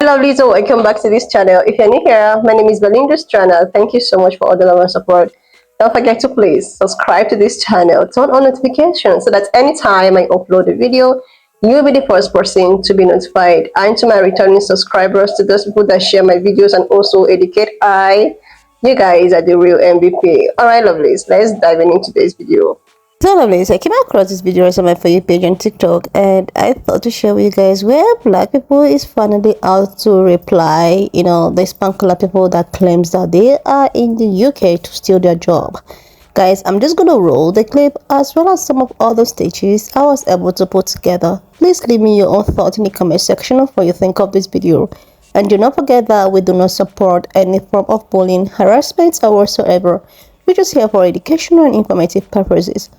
Lovely, so welcome back to this channel. If you're new here, my name is Belinda's channel. Thank you so much for all the love and support. Don't forget to please subscribe to this channel, turn on notifications so that anytime I upload a video, you'll be the first person to be notified. And to my returning subscribers, to those people that share my videos and also educate, you guys are the real MVP. Alright, lovelies, let's dive into today's video. So lovely, so I came across this video on my For You page on TikTok, and I thought to share with you guys where black people is finally out to reply, the spankular people that claims that they are in the UK to steal their job. Guys, I'm just gonna roll the clip as well as some of other stages I was able to put together. Please leave me your own thoughts in the comment section of what you think of this video. And do not forget that we do not support any form of bullying, harassment or whatsoever. We're just here for educational and informative purposes.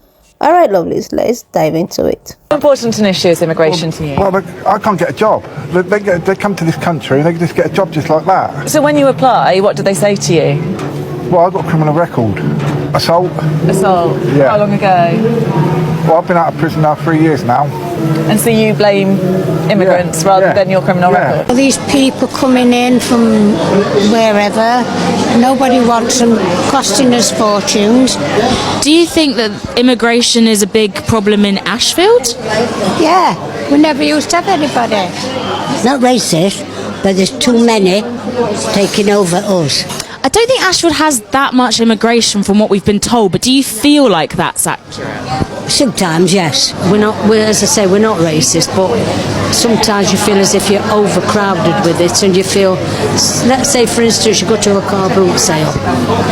Alright, lovelies, let's dive into it. How important an issue is immigration to you? Well, I can't get a job. They come to this country and they just get a job just like that. So when you apply, what do they say to you? Well, I've got a criminal record. Assault. Assault? Yeah. How long ago? Well, I've been out of prison now 3 years now. And so you blame immigrants rather than your criminal record? All these people coming in from wherever, nobody wants them, costing us fortunes. Do you think that immigration is a big problem in Ashfield? Yeah, we never used to have anybody. Not racist, but there's too many taking over us. I don't think Ashfield has that much immigration from what we've been told, but do you feel like that's accurate? Sometimes, yes. As I say, we're not racist, but sometimes you feel as if you're overcrowded with it, and you feel, let's say for instance, you go to a car boot sale,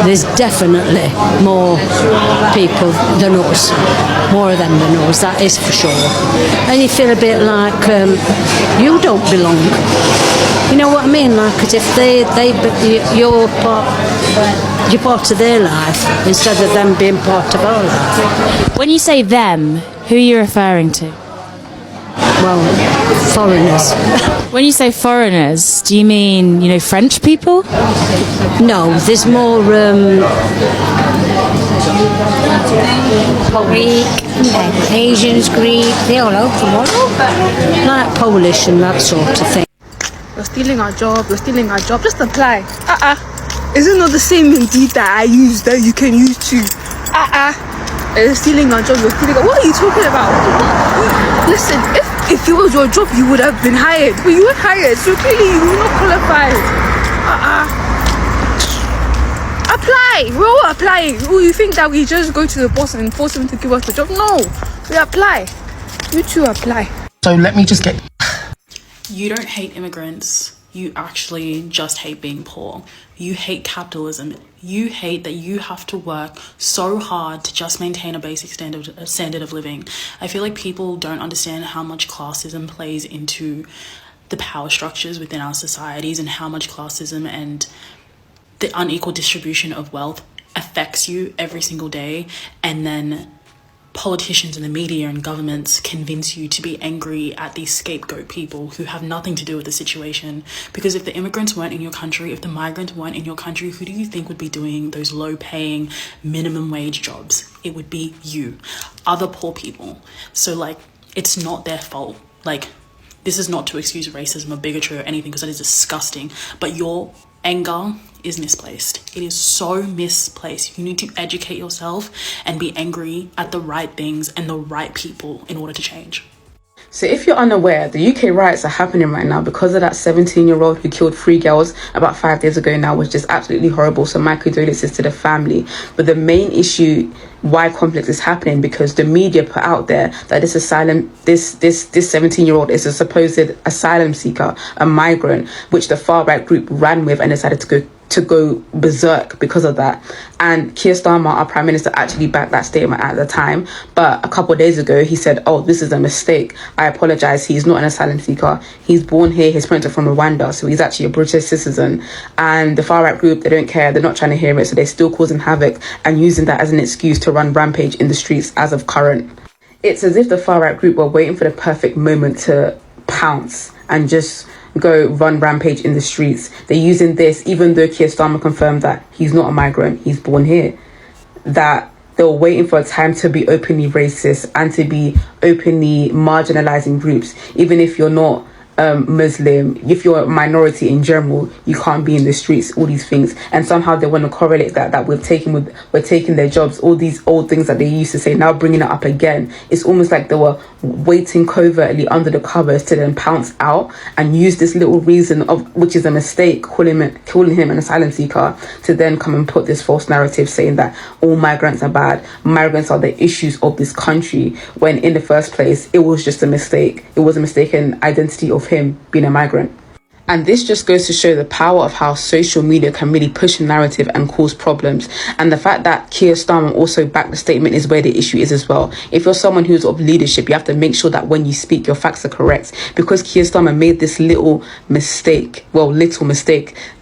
there's definitely more people than us, more of them than us, that is for sure. And you feel a bit like you don't belong. You know what I mean? Like, as if you're part of their life instead of them being part of our life. When you say them, who are you referring to? Well, foreigners. When you say foreigners, do you mean, French people? No, there's more Greek, Asians, Greek, they're all over. like Polish and that sort of thing. You're stealing our job, just apply. Is it not the same Indeed that I use that you can use too? You're stealing our job, what are you talking about? Listen, if it was your job, you would have been hired. But you weren't hired, so clearly you were not qualified. Apply! We're all applying. Oh, you think that we just go to the boss and force him to give us the job? No, we apply. You too apply. So let me just get... You don't hate immigrants. You actually just hate being poor. You hate capitalism. You hate that you have to work so hard to just maintain a basic standard of living. I feel like people don't understand how much classism plays into the power structures within our societies, and how much classism and the unequal distribution of wealth affects you every single day. And then politicians and the media and governments convince you to be angry at these scapegoat people who have nothing to do with the situation. Because if the immigrants weren't in your country, if the migrants weren't in your country, who do you think would be doing those low-paying minimum wage jobs? It would be you, other poor people. So it's not their fault. This is not to excuse racism or bigotry or anything, because that is disgusting, but your anger is misplaced. It is so misplaced. You need to educate yourself and be angry at the right things and the right people in order to change. So if you're unaware, the UK riots are happening right now because of that 17-year-old who killed 3 girls about 5 days ago now, which is absolutely horrible. So my condolences to the family. But the main issue why conflict is happening, because the media put out there that this 17-year-old is a supposed asylum seeker, a migrant, which the far right group ran with and decided to go berserk because of that. And Keir Starmer, our Prime Minister, actually backed that statement at the time. But a couple of days ago, he said, oh, this is a mistake. I apologize. He's not an asylum seeker. He's born here. His parents are from Rwanda. So he's actually a British citizen. And the far right group, they don't care. They're not trying to hear it. So they're still causing havoc and using that as an excuse to run rampage in the streets as of current. It's as if the far right group were waiting for the perfect moment to pounce and just go run rampage in the streets. They're using this, even though Keir Starmer confirmed that he's not a migrant, he's born here, that they were waiting for a time to be openly racist and to be openly marginalizing groups. Even if you're not Muslim, if you're a minority in general, you can't be in the streets, all these things. And somehow they want to correlate that we're taking their jobs, all these old things that they used to say, now bringing it up again. It's almost like they were waiting covertly under the covers to then pounce out and use this little reason of, which is a mistake, calling him an asylum seeker, to then come and put this false narrative saying that all migrants are bad, migrants are the issues of this country, when in the first place it was just a mistake. It was a mistaken identity of him being a migrant. And this just goes to show the power of how social media can really push a narrative and cause problems. And the fact that Keir Starmer also backed the statement is where the issue is as well. If you're someone who's of leadership, you have to make sure that when you speak, your facts are correct. Because Keir Starmer made this little mistake,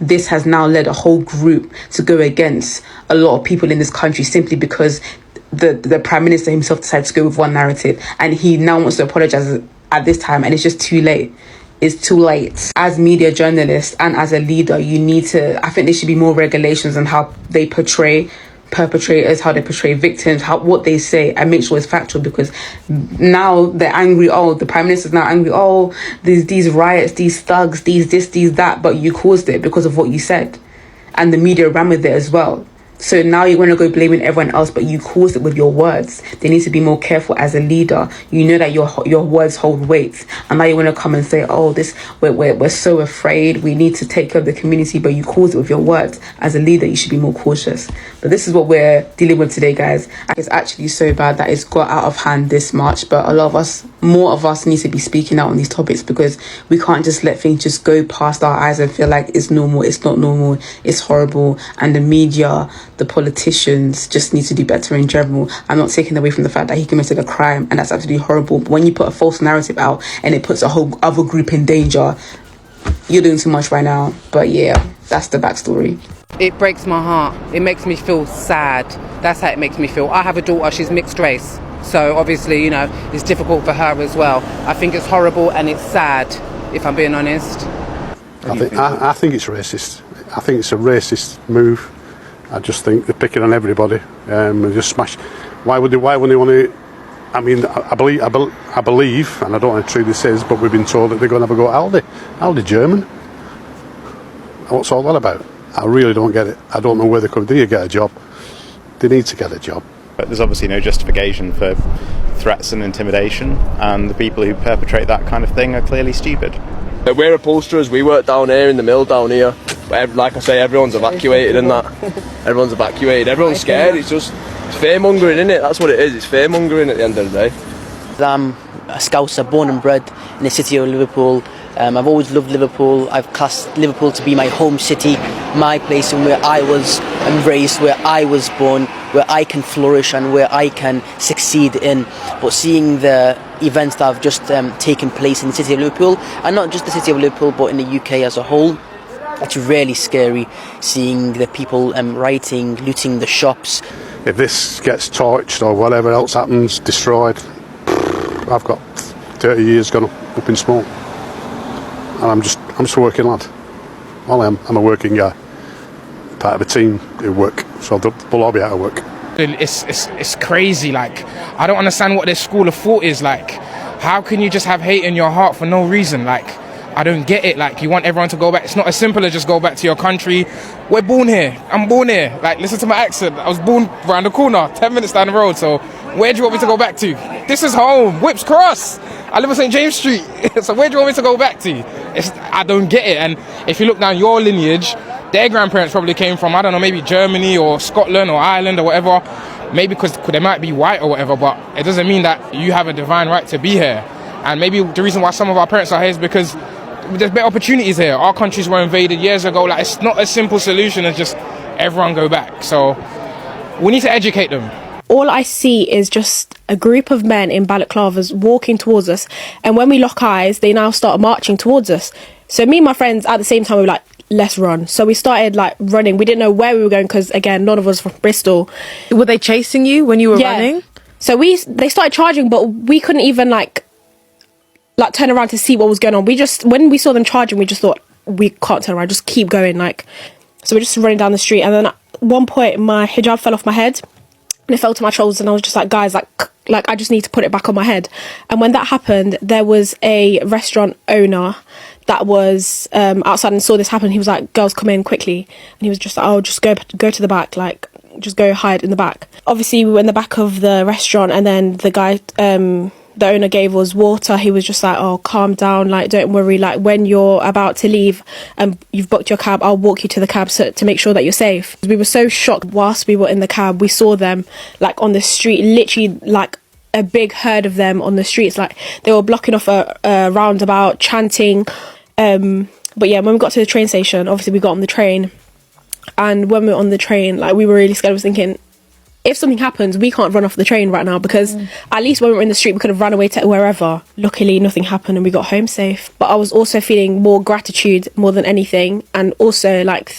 this has now led a whole group to go against a lot of people in this country simply because the Prime Minister himself decided to go with one narrative. And he now wants to apologise at this time, and it's just too late. It's too late. As media journalists and as a leader, you need to, I think there should be more regulations on how they portray perpetrators, how they portray victims, what they say, and make sure it's factual, because now they're angry. Oh, the Prime Minister's now angry. Oh, these riots, these thugs, these this, these that, but you caused it because of what you said. And the media ran with it as well. So now you're going to go blaming everyone else, but you caused it with your words. They need to be more careful as a leader. You know that your words hold weight, and now you want to come and say, "Oh, we're so afraid. We need to take care of the community," but you caused it with your words. As a leader, you should be more cautious. But this is what we're dealing with today, guys. It's actually so bad that it's got out of hand this much. But more of us need to be speaking out on these topics, because we can't just let things just go past our eyes and feel like it's normal. It's not normal. It's horrible, and the media, the politicians just need to do better in general. I'm not taking away from the fact that he committed a crime, and that's absolutely horrible. But when you put a false narrative out and it puts a whole other group in danger, you're doing too much right now. But yeah, that's the backstory. It breaks my heart. It makes me feel sad. That's how it makes me feel. I have a daughter, she's mixed race. So obviously, it's difficult for her as well. I think it's horrible and it's sad, if I'm being honest. I think it's racist. I think it's a racist move. I just think they're picking on everybody. They just smash. Why would they want to? I mean, I believe, and I don't know how true this is, but we've been told that they're going to have a go at Aldi German. What's all that about? I really don't get it. I don't know where they're coming. They need to get a job. They need to get a job. But there's obviously no justification for threats and intimidation, and the people who perpetrate that kind of thing are clearly stupid. We're upholsterers. We work down here in the mill down here. But like I say, everyone's evacuated and that. Everyone's evacuated. Everyone's scared. It's fear-mongering, isn't it? That's what it is. It's fear-mongering at the end of the day. I'm a Scouser, born and bred in the city of Liverpool. I've always loved Liverpool. I've classed Liverpool to be my home city, my place, and where I was raised, where I was born, where I can flourish and where I can succeed in. But seeing the events that have just taken place in the city of Liverpool, and not just the city of Liverpool, but in the UK as a whole, it's really scary seeing the people rioting, looting the shops. If this gets torched or whatever else happens, destroyed, I've got 30 years gone up in smoke. And I'm just a working lad. Well, I'm a working guy, part of a team who work, so we'll all be out of work. It's crazy. Like, I don't understand what this school of thought is. Like, how can you just have hate in your heart for no reason? Like, I don't get it. Like, you want everyone to go back. It's not as simple as just go back to your country. We're born here. I'm born here. Like, listen to my accent. I was born around the corner, 10 minutes down the road. So where do you want me to go back to? This is home. Whips Cross. I live on St. James Street. So where do you want me to go back to? I don't get it. And if you look down your lineage, their grandparents probably came from, I don't know, maybe Germany or Scotland or Ireland or whatever. Maybe because they might be white or whatever, but it doesn't mean that you have a divine right to be here. And maybe the reason why some of our parents are here is because there's better opportunities here. Our countries were invaded years ago. Like, it's not a simple solution as just everyone go back. So we need to educate them. All I see is just a group of men in balaclavas walking towards us, and when we lock eyes, they now start marching towards us. So me and my friends at the same time, we were like, let's run. So we started like running. We didn't know where we were going because, again, none of us were from Bristol. Were they chasing you when you were running? So they started charging, but we couldn't even like turn around to see what was going on. When we saw them charging, we just thought, we can't turn around, just keep going. So we're just running down the street, and then at one point my hijab fell off my head and it fell to my shoulders, and I was just like, guys, like I just need to put it back on my head. And when that happened, there was a restaurant owner that was outside and saw this happen. He was like, girls, come in quickly. And he was just like, oh, just go to the back, like just go hide in the back. Obviously we were in the back of the restaurant, and then the guy, the owner, gave us water. He was just like, oh, calm down, like don't worry, like when you're about to leave and you've booked your cab, I'll walk you to the cab to make sure that you're safe. We were so shocked. Whilst we were in the cab, we saw them like on the street, literally like a big herd of them on the streets, like they were blocking off a roundabout, chanting. But yeah, when we got to the train station, obviously we got on the train, and when we were on the train, like we were really scared. I was thinking, if something happens, we can't run off the train right now, because at least when we were in the street, we could have run away to wherever. Luckily, nothing happened and we got home safe. But I was also feeling more gratitude more than anything, and also like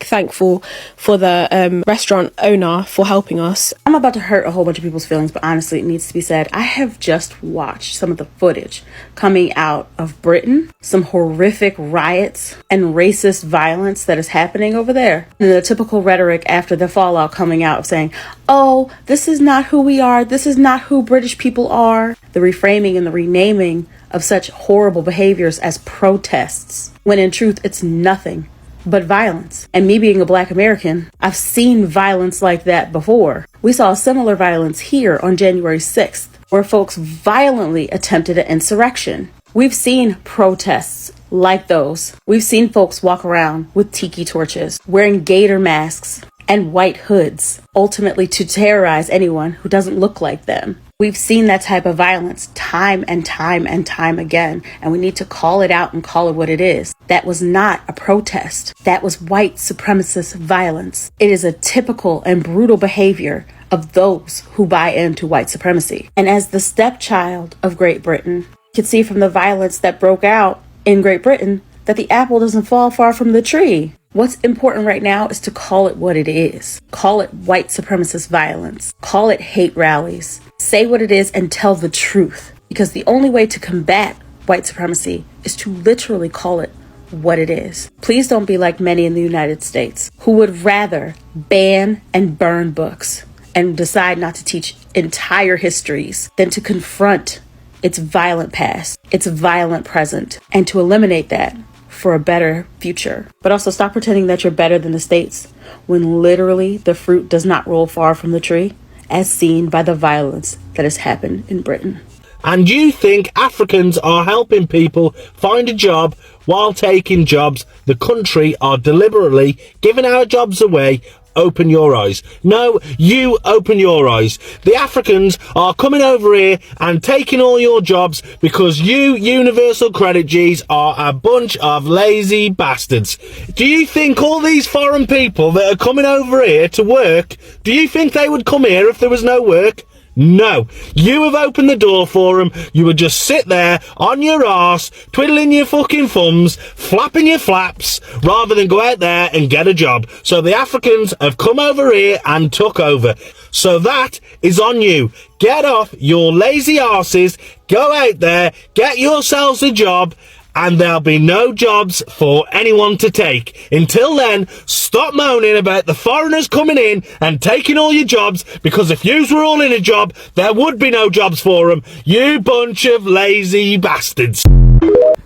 thankful for the restaurant owner for helping us. I'm about to hurt a whole bunch of people's feelings, but honestly, it needs to be said. I have just watched some of the footage coming out of Britain, some horrific riots and racist violence that is happening over there. And the typical rhetoric after the fallout coming out of saying, oh, this is not who we are. This is not who British people are. The reframing and the renaming of such horrible behaviors as protests, when in truth, it's nothing but violence. And me being a Black American, I've seen violence like that before. We saw similar violence here on January 6th, where folks violently attempted an insurrection. We've seen protests like those. We've seen folks walk around with tiki torches, wearing gator masks and white hoods, ultimately to terrorize anyone who doesn't look like them. We've seen that type of violence time and time and time again, and we need to call it out and call it what it is. That was not a protest. That was white supremacist violence. It is a typical and brutal behavior of those who buy into white supremacy. And as the stepchild of Great Britain, you can see from the violence that broke out in Great Britain that the apple doesn't fall far from the tree. What's important right now is to call it what it is. Call it white supremacist violence. Call it hate rallies. Say what it is and tell the truth. Because the only way to combat white supremacy is to literally call it what it is. Please don't be like many in the United States who would rather ban and burn books and decide not to teach entire histories than to confront its violent past, its violent present, and to eliminate that for a better future. But also stop pretending that you're better than the States when literally the fruit does not roll far from the tree, as seen by the violence that has happened in Britain. And you think Africans are helping people find a job while taking jobs the country are deliberately giving our jobs away? Open your eyes. No, you open your eyes. The Africans are coming over here and taking all your jobs because you universal credit Gs are a bunch of lazy bastards. Do you think all these foreign people that are coming over here to work, do you think they would come here if there was no work? No, you have opened the door for them. You would just sit there on your arse, twiddling your fucking thumbs, flapping your flaps, rather than go out there and get a job. So the Africans have come over here and took over. So that is on you. Get off your lazy arses, go out there, get yourselves a job, and there'll be no jobs for anyone to take. Until then, stop moaning about the foreigners coming in and taking all your jobs, because if yous were all in a job, there would be no jobs for them. You bunch of lazy bastards.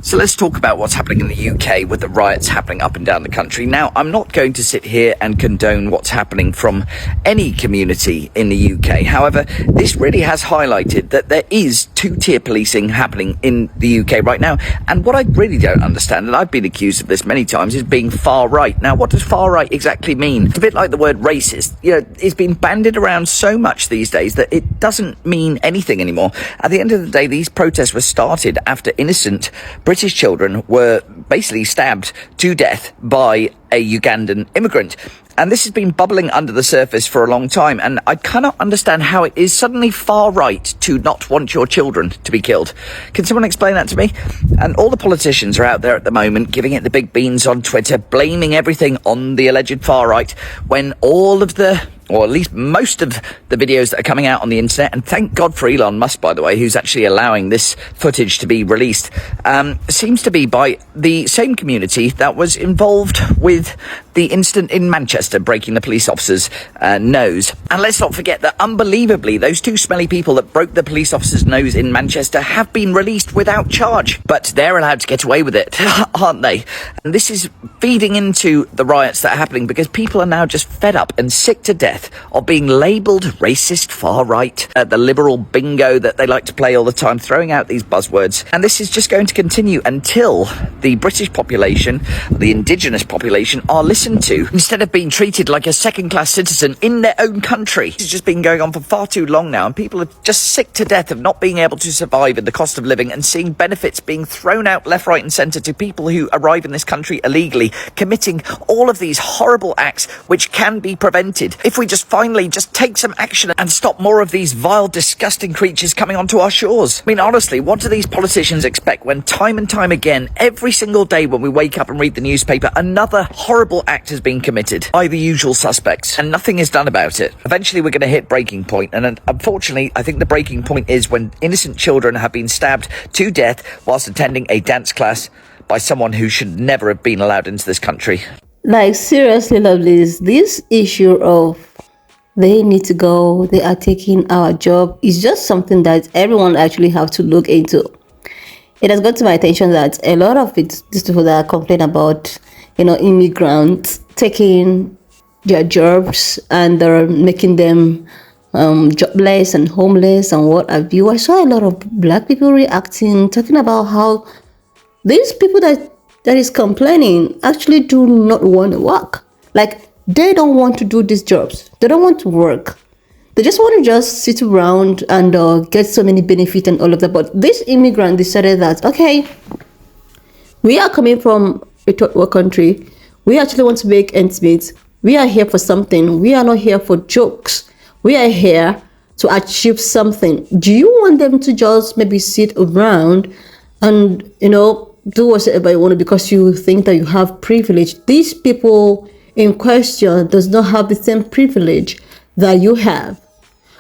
So let's talk about what's happening in the UK with the riots happening up and down the country. Now, I'm not going to sit here and condone what's happening from any community in the UK. However, this really has highlighted that there is two-tier policing happening in the UK right now. And what I really don't understand, and I've been accused of this many times, is being far right. Now, what does far right exactly mean? It's a bit like the word racist. You know, it's been bandied around so much these days that it doesn't mean anything anymore. At the end of the day, these protests were started after innocent British children were basically stabbed to death by a Ugandan immigrant. And this has been bubbling under the surface for a long time, and I cannot understand how it is suddenly far right to not want your children to be killed. Can someone explain that to me? And all the politicians are out there at the moment giving it the big beans on Twitter, blaming everything on the alleged far right, when all of the, or at least most of the videos that are coming out on the internet, and thank God for Elon Musk, by the way, who's actually allowing this footage to be released, seems to be by the same community that was involved with the incident in Manchester breaking the police officer's nose. And let's not forget that, unbelievably, those two smelly people that broke the police officer's nose in Manchester have been released without charge. But they're allowed to get away with it, aren't they? And this is feeding into the riots that are happening because people are now just fed up and sick to death of being labelled racist, far right, the liberal bingo that they like to play all the time, throwing out these buzzwords. And this is just going to continue until the British population, the indigenous population, are listened to instead of being treated like a second-class citizen in their own country. This has just been going on for far too long now, and people are just sick to death of not being able to survive in the cost of living and seeing benefits being thrown out left, right and centre to people who arrive in this country illegally, committing all of these horrible acts which can be prevented if we just finally just take some action and stop more of these vile, disgusting creatures coming onto our shores. I mean, honestly, what do these politicians expect when time and time again, every single day when we wake up and read the newspaper, another horrible act has been committed by the usual suspects and nothing is done about it? Eventually we're going to hit breaking point, and unfortunately I think the breaking point is when innocent children have been stabbed to death whilst attending a dance class by someone who should never have been allowed into this country. Like, seriously, lovelies, this issue of they need to go, they are taking our job, is just something that everyone actually have to look into. It has got to my attention that a lot of these people that complain about, immigrants taking their jobs and they're making them jobless and homeless and what have you. I saw a lot of black people reacting, talking about how these people that is complaining actually do not want to work. Like, they don't want to do these jobs. They don't want to work. They just want to just sit around and get so many benefits and all of that. But this immigrant decided that, okay, we are coming from a third world country. We actually want to make ends meet. We are here for something. We are not here for jokes. We are here to achieve something. Do you want them to just maybe sit around and, do whatever you want because you think that you have privilege? These people in question does not have the same privilege that you have.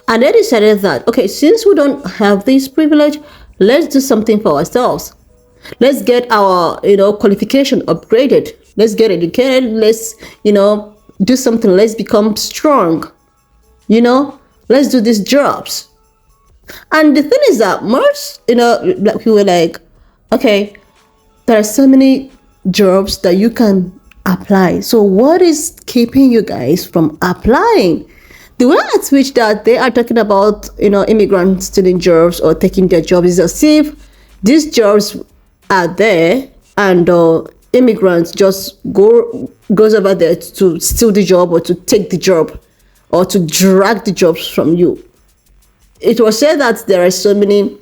And they decided that, okay, since we don't have this privilege, let's do something for ourselves. Let's get our, qualification upgraded. Let's get educated. Let's, do something. Let's become strong. Let's do these jobs. And the thing is that most, black people were like, okay, there are so many jobs that you can apply. So what is keeping you guys from applying? The way at which that they are talking about, immigrants stealing jobs or taking their jobs is as if these jobs are there and immigrants just goes over there to steal the job or to take the job or to drag the jobs from you. It was said that there are so many,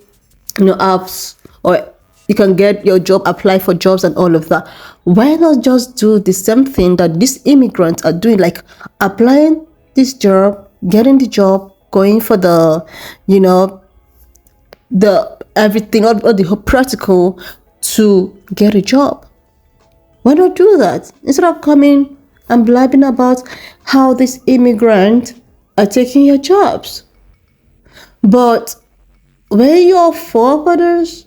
apps or you can get your job, apply for jobs and all of that. Why not just do the same thing that these immigrants are doing, like applying this job, getting the job, going for the, the everything, all the practical to get a job? Why not do that? Instead of coming and blabbing about how these immigrants are taking your jobs. But when your forefathers,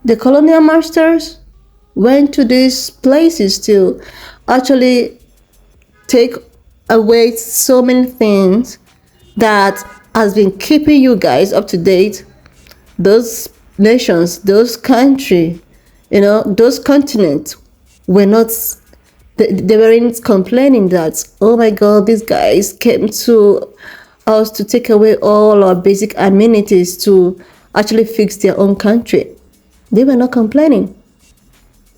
the colonial masters, went to these places to actually take away so many things that has been keeping you guys up to date, those nations, those countries, those continents were not, they weren't complaining that, oh my God, these guys came to us to take away all our basic amenities to actually fix their own country. They were not complaining.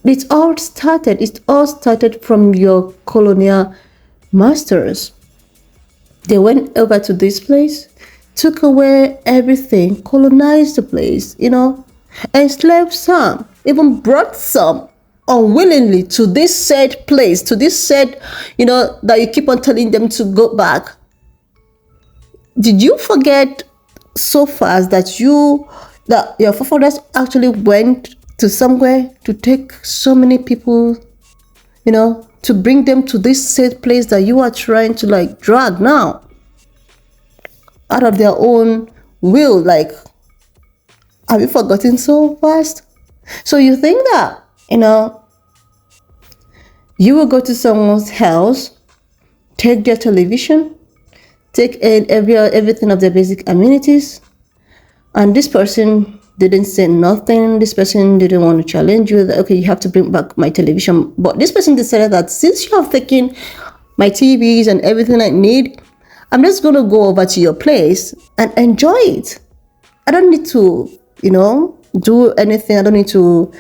It all started from your colonial masters. They went over to this place, took away everything, colonized the place, enslaved some, even brought some unwillingly to this said place, to this said, that you keep on telling them to go back. Did you forget so fast that your forefathers actually went to somewhere to take so many people, to bring them to this said place that you are trying to drag now out of their own will? Have you forgotten so fast? So you think that, You will go to someone's house, take their television, take in everything of their basic amenities, and this person didn't say nothing. This person didn't want to challenge you that, okay, you have to bring back my television. But this person decided that since you have taken my TVs and everything I need, I'm just going to go over to your place and enjoy it. I don't need to, do anything. I don't need to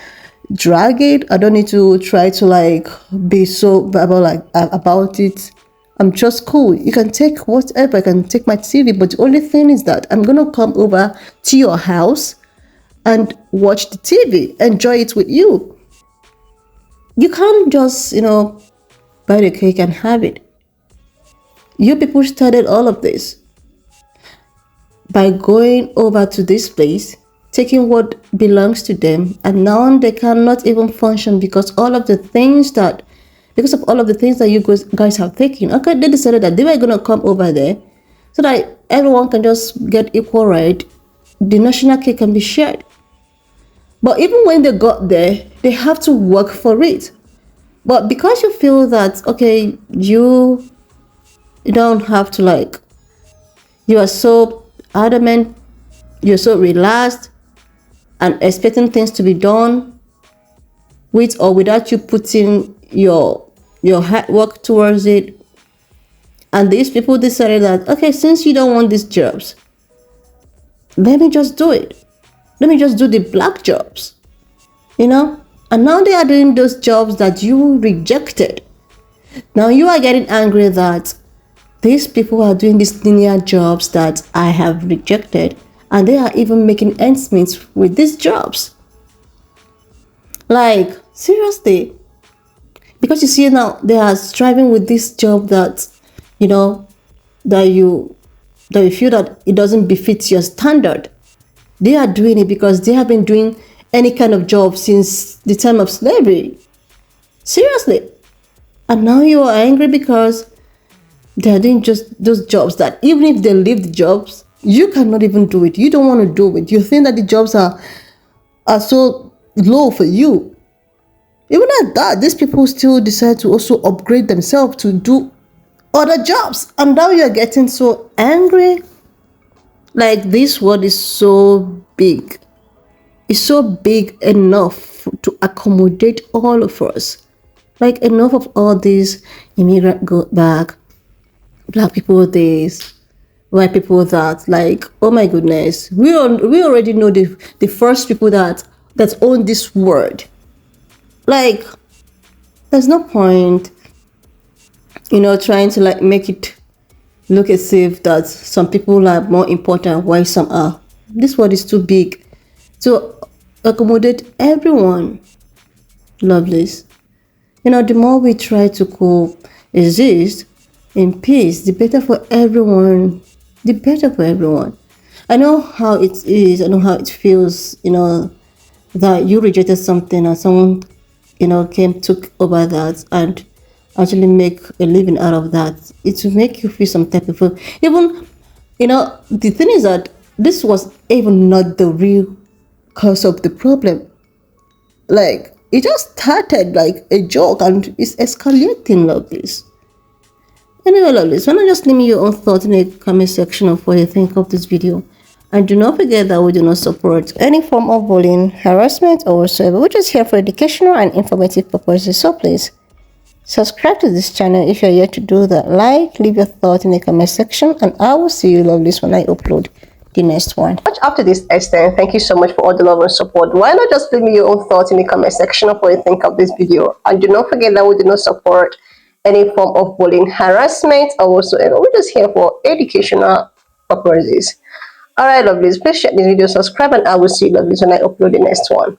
drag it. I don't need to try to like be so about it. I'm just cool. You can take whatever. I can take my TV, but the only thing is that I'm gonna come over to your house and watch the TV, enjoy it with you. You can't just, buy the cake and have it. You people started all of this by going over to this place, taking what belongs to them, and now they cannot even function because of all of the things that you guys have taken. Okay, they decided that they were gonna come over there so that everyone can just get equal right. The national cake can be shared. But even when they got there, they have to work for it. But because you feel that, okay, you don't have to you are so adamant, you're so relaxed and expecting things to be done with or without you putting your hard work towards it. And these people decided that, okay, since you don't want these jobs, let me just do it. Let me just do the black jobs, And now they are doing those jobs that you rejected. Now you are getting angry that these people are doing these linear jobs that I have rejected, and they are even making ends meet with these jobs. Like, seriously. Because you see now, they are striving with this job that, that you feel that it doesn't befit your standard. They are doing it because they have been doing any kind of job since the time of slavery. Seriously. And now you are angry because they are doing just those jobs that even if they leave the jobs, you cannot even do it. You don't want to do it. You think that the jobs are so low for you. Even at that, these people still decide to also upgrade themselves to do other jobs. And now you're getting so angry. Like, this world is so big. It's so big enough to accommodate all of us. Like, enough of all these immigrant go back, black people this, white people that. Like, oh my goodness. We already know the first people that own this world. Like, there's no point, trying to make it look as if that some people are more important while some are. This world is too big to accommodate everyone. Lovelies. The more we try to coexist in peace, the better for everyone. The better for everyone. I know how it is. I know how it feels, that you rejected something and someone, took over that and actually make a living out of that. It will make you feel some type of, even, the thing is that this was even not the real cause of the problem. Like, it just started like a joke and it's escalating like this. Anyway, lovelies, why not just leave me your own thoughts in the comment section of what you think of this video. And do not forget that we do not support any form of bullying, harassment, or whatsoever. We're just here for educational and informative purposes. So please, subscribe to this channel if you're yet to do that. Leave your thoughts in the comment section, and I will see you, lovelies, when I upload the next one. Much up to this extent, thank you so much for all the love and support. Why not just leave me your own thoughts in the comment section of what you think of this video. And do not forget that we do not support any form of bullying, harassment, or whatsoever. We're just here for educational purposes. Alright, lovelies, please share this video, subscribe, and I will see you, lovelies, when I upload the next one.